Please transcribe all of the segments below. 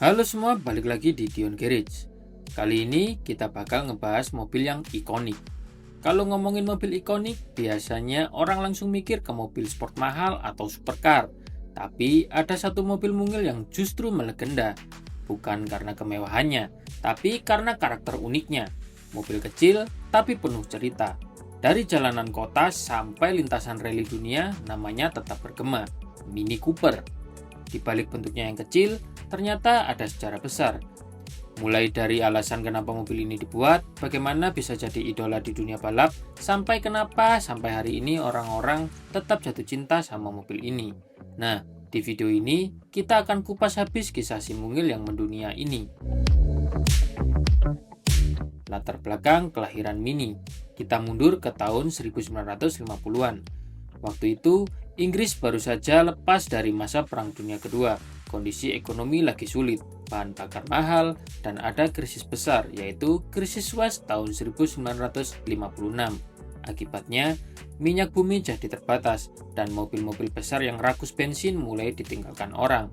Halo semua, balik lagi di Dion Garage. Kali ini kita bakal ngebahas mobil yang ikonik. Kalau ngomongin mobil ikonik, biasanya orang langsung mikir ke mobil sport mahal atau supercar. Tapi ada satu mobil mungil yang justru melegenda. Bukan karena kemewahannya, tapi karena karakter uniknya. Mobil kecil, tapi penuh cerita. Dari jalanan kota sampai lintasan rally dunia, namanya tetap bergema. Mini Cooper. Di balik bentuknya yang kecil, ternyata ada sejarah besar. Mulai dari alasan kenapa mobil ini dibuat, bagaimana bisa jadi idola di dunia balap, sampai kenapa sampai hari ini orang-orang tetap jatuh cinta sama mobil ini. Nah, di video ini kita akan kupas habis kisah si mungil yang mendunia ini. Latar belakang kelahiran Mini. Kita mundur ke tahun 1950-an. Waktu itu, Inggris baru saja lepas dari masa Perang Dunia Kedua. Kondisi ekonomi lagi sulit, bahan bakar mahal, dan ada krisis besar, yaitu krisis Suez tahun 1956. Akibatnya, minyak bumi jadi terbatas, dan mobil-mobil besar yang rakus bensin mulai ditinggalkan orang.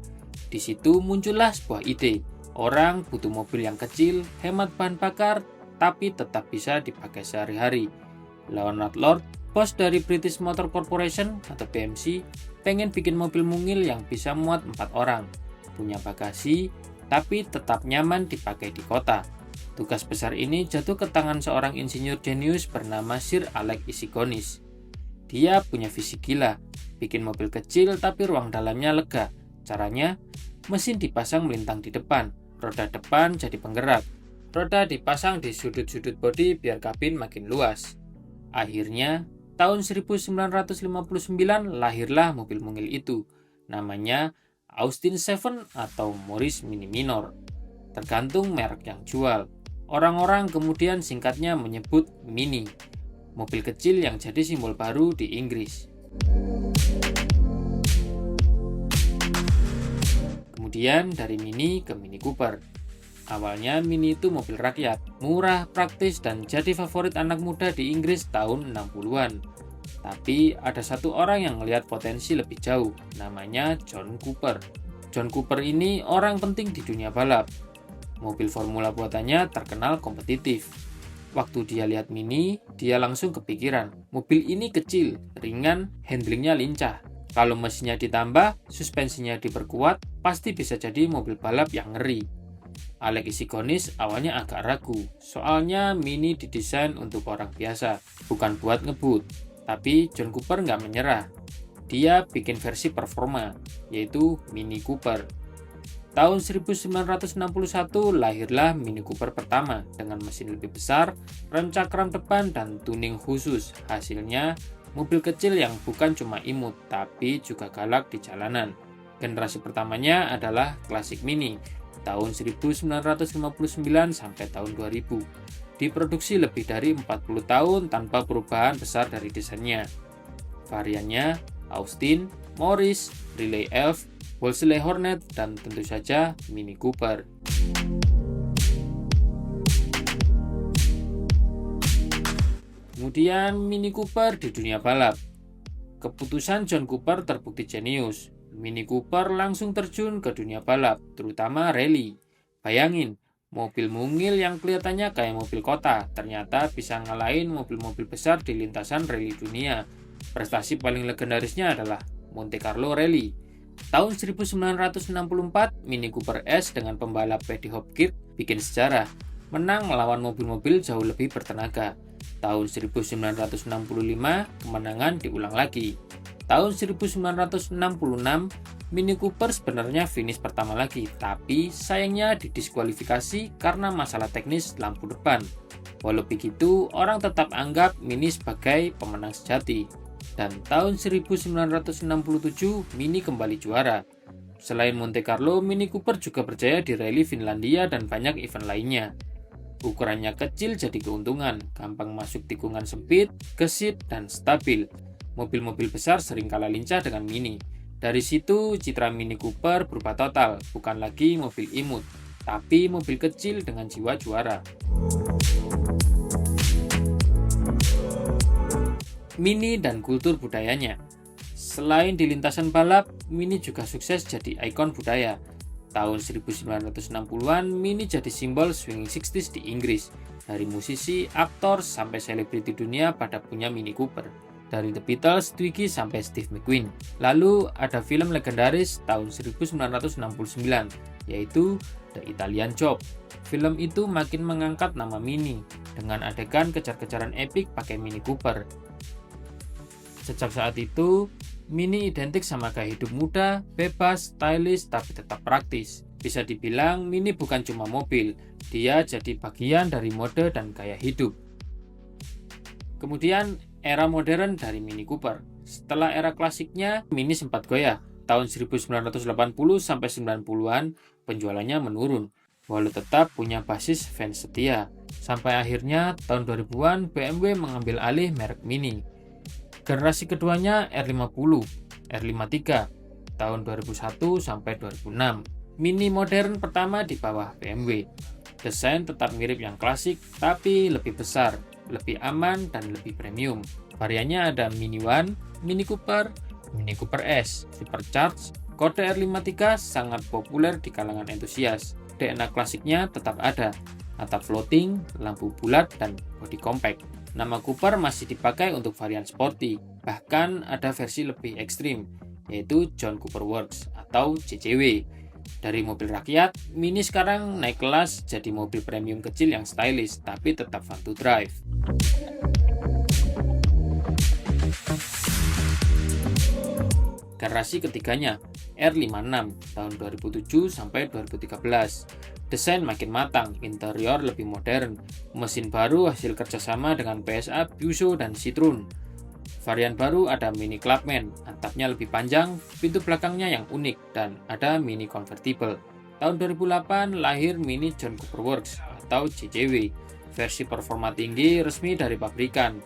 Di situ muncullah sebuah ide, orang butuh mobil yang kecil, hemat bahan bakar, tapi tetap bisa dipakai sehari-hari. Leonard Lord, bos dari British Motor Corporation atau BMC, pengen bikin mobil mungil yang bisa muat 4 orang, punya bagasi, tapi tetap nyaman dipakai di kota. Tugas besar ini jatuh ke tangan seorang insinyur jenius bernama Sir Alex Isigonis. Dia punya visi gila, bikin mobil kecil tapi ruang dalamnya lega. Caranya, mesin dipasang melintang di depan, roda depan jadi penggerak. Roda dipasang di sudut-sudut bodi biar kabin makin luas. Akhirnya, tahun 1959 lahirlah mobil mungil itu. Namanya Austin 7 atau Morris Mini Minor. Tergantung merek yang jual. Orang-orang kemudian singkatnya menyebut Mini. Mobil kecil yang jadi simbol baru di Inggris. Kemudian dari Mini ke Mini Cooper. Awalnya Mini itu mobil rakyat, murah, praktis, dan jadi favorit anak muda di Inggris tahun 60-an. Tapi ada satu orang yang melihat potensi lebih jauh, namanya John Cooper. John Cooper ini orang penting di dunia balap. Mobil formula buatannya terkenal kompetitif. Waktu dia lihat Mini, dia langsung kepikiran, mobil ini kecil, ringan, handlingnya lincah. Kalau mesinnya ditambah, suspensinya diperkuat, pasti bisa jadi mobil balap yang ngeri. Alex Isigonis awalnya agak ragu, soalnya Mini didesain untuk orang biasa, bukan buat ngebut. Tapi John Cooper nggak menyerah. Dia bikin versi performa, yaitu Mini Cooper. Tahun 1961 lahirlah Mini Cooper pertama dengan mesin lebih besar, rem cakram depan, dan tuning khusus. Hasilnya, mobil kecil yang bukan cuma imut, tapi juga galak di jalanan. Generasi pertamanya adalah Classic Mini, tahun 1959 sampai tahun 2000. Diproduksi lebih dari 40 tahun tanpa perubahan besar dari desainnya. Variannya Austin, Morris, Riley Elf, Wolseley Hornet, dan tentu saja Mini Cooper. Kemudian Mini Cooper di dunia balap. Keputusan John Cooper terbukti jenius. Mini Cooper langsung terjun ke dunia balap, terutama rally. Bayangin, mobil mungil yang kelihatannya kayak mobil kota, ternyata bisa ngalahin mobil-mobil besar di lintasan rally dunia. Prestasi paling legendarisnya adalah Monte Carlo Rally. Tahun 1964, Mini Cooper S dengan pembalap Paddy Hopkirk bikin sejarah, menang melawan mobil-mobil jauh lebih bertenaga. Tahun 1965, kemenangan diulang lagi. Tahun 1966, Mini Cooper sebenarnya finish pertama lagi, tapi sayangnya didiskualifikasi karena masalah teknis lampu depan. Walau begitu, orang tetap anggap Mini sebagai pemenang sejati. Dan tahun 1967, Mini kembali juara. Selain Monte Carlo, Mini Cooper juga berjaya di rally Finlandia dan banyak event lainnya. Ukurannya kecil jadi keuntungan, gampang masuk tikungan sempit, gesit, dan stabil. Mobil-mobil besar sering kalah lincah dengan Mini. Dari situ, citra Mini Cooper berubah total, bukan lagi mobil imut, tapi mobil kecil dengan jiwa juara. Mini dan kultur budayanya. Selain di lintasan balap, Mini juga sukses jadi ikon budaya. Tahun 1960-an, Mini jadi simbol swinging 60s di Inggris. Dari musisi, aktor, sampai selebriti dunia pada punya Mini Cooper. Dari The Beatles, Twiggy, sampai Steve McQueen. Lalu ada film legendaris tahun 1969, yaitu The Italian Job. Film itu makin mengangkat nama Mini, dengan adegan kejar-kejaran epik pakai Mini Cooper. Sejak saat itu, Mini identik sama gaya hidup muda, bebas, stylish, tapi tetap praktis. Bisa dibilang Mini bukan cuma mobil, dia jadi bagian dari mode dan gaya hidup. Kemudian era modern dari Mini Cooper. Setelah era klasiknya, Mini sempat goyah. Tahun 1980 sampai 90-an, penjualannya menurun, walau tetap punya basis fans setia. Sampai akhirnya tahun 2000-an BMW mengambil alih merek Mini. Generasi keduanya R50, R53, tahun 2001 sampai 2006. Mini modern pertama di bawah BMW. Desain tetap mirip yang klasik, tapi lebih besar, lebih aman, dan lebih premium. Variannya ada Mini One, Mini Cooper S, Supercharged. Kode R53 sangat populer di kalangan entusias. DNA klasiknya tetap ada, atap floating, lampu bulat, dan bodi compact. Nama Cooper masih dipakai untuk varian sporty, bahkan ada versi lebih ekstrim, yaitu John Cooper Works atau JCW. Dari mobil rakyat, Mini sekarang naik kelas jadi mobil premium kecil yang stylish, tapi tetap fun to drive. Generasi ketiganya, R56, tahun 2007 sampai 2013. Desain makin matang, interior lebih modern, mesin baru hasil kerjasama dengan PSA, Peugeot, dan Citroen. Varian baru ada Mini Clubman, atapnya lebih panjang, pintu belakangnya yang unik, dan ada Mini Convertible. Tahun 2008 lahir Mini John Cooper Works atau JCW, versi performa tinggi resmi dari pabrikan.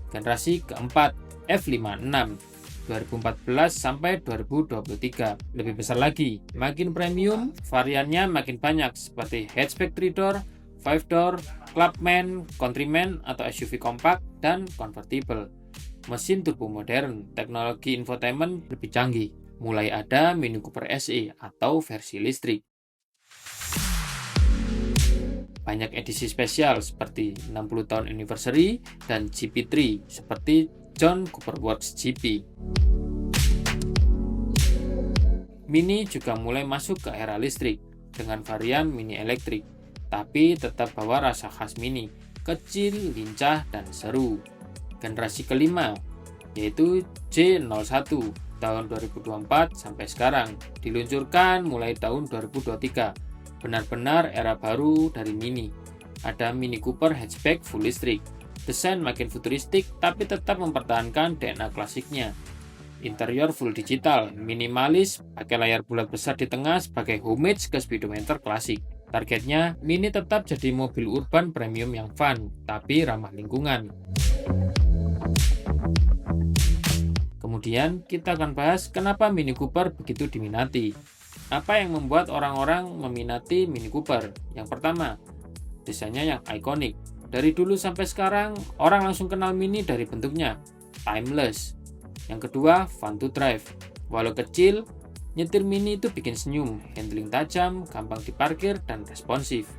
Generasi keempat, F56, 2014 sampai 2023. Lebih besar lagi, makin premium, variannya makin banyak seperti hatchback 3-door, 5-door, Clubman, Countryman atau SUV kompak, dan convertible. Mesin turbo modern, teknologi infotainment lebih canggih. Mulai ada Mini Cooper SE atau versi listrik. Banyak edisi spesial seperti 60 tahun anniversary dan GP3 seperti John Cooper Works GP. Mini juga mulai masuk ke era listrik dengan varian Mini elektrik, tapi tetap bawa rasa khas Mini, kecil, lincah, dan seru. Generasi kelima, yaitu J01 tahun 2024 sampai sekarang, diluncurkan mulai tahun 2023. Benar-benar era baru dari Mini. Ada Mini Cooper hatchback full listrik. Desain makin futuristik tapi tetap mempertahankan DNA klasiknya. Interior full digital, minimalis, pakai layar bulat besar di tengah sebagai homage ke speedometer klasik. Targetnya, Mini tetap jadi mobil urban premium yang fun, tapi ramah lingkungan. Kemudian, kita akan bahas kenapa Mini Cooper begitu diminati. Apa yang membuat orang-orang meminati Mini Cooper? Yang pertama, desainnya yang ikonik. Dari dulu sampai sekarang, orang langsung kenal Mini dari bentuknya, timeless. Yang kedua, fun to drive. Walau kecil, nyetir Mini itu bikin senyum, handling tajam, gampang diparkir, dan responsif.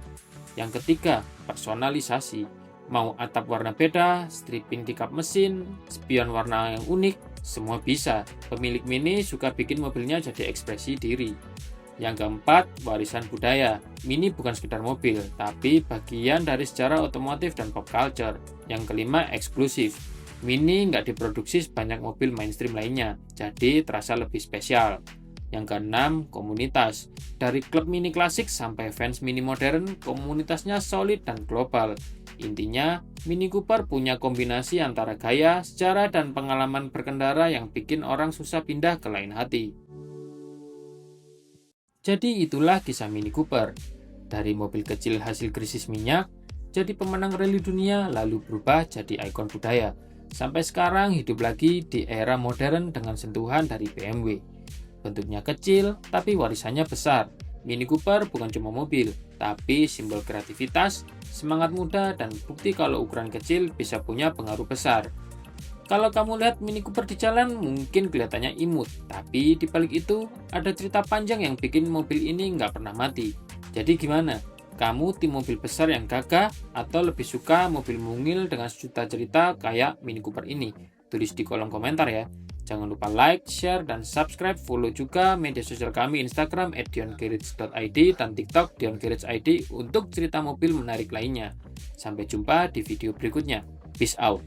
Yang ketiga, personalisasi. Mau atap warna beda, stripping di kap mesin, spion warna yang unik, semua bisa. Pemilik Mini suka bikin mobilnya jadi ekspresi diri. Yang keempat, warisan budaya. Mini bukan sekedar mobil, tapi bagian dari sejarah otomotif dan pop culture. Yang kelima, eksklusif. Mini nggak diproduksi sebanyak mobil mainstream lainnya, jadi terasa lebih spesial. Yang keenam, komunitas. Dari klub Mini klasik sampai fans Mini modern, komunitasnya solid dan global. Intinya, Mini Cooper punya kombinasi antara gaya, sejarah, dan pengalaman berkendara yang bikin orang susah pindah ke lain hati. Jadi itulah kisah Mini Cooper. Dari mobil kecil hasil krisis minyak, jadi pemenang rally dunia, lalu berubah jadi ikon budaya. Sampai sekarang hidup lagi di era modern dengan sentuhan dari BMW. Bentuknya kecil, tapi warisannya besar. Mini Cooper bukan cuma mobil, tapi simbol kreativitas, semangat muda, dan bukti kalau ukuran kecil bisa punya pengaruh besar. Kalau kamu lihat Mini Cooper di jalan, mungkin kelihatannya imut, tapi di balik itu ada cerita panjang yang bikin mobil ini nggak pernah mati. Jadi gimana? Kamu tim mobil besar yang gagah atau lebih suka mobil mungil dengan sejuta cerita kayak Mini Cooper ini? Tulis di kolom komentar ya. Jangan lupa like, share, dan subscribe. Follow juga media sosial kami Instagram @diongarage.id dan TikTok diongarage.id untuk cerita mobil menarik lainnya. Sampai jumpa di video berikutnya. Peace out.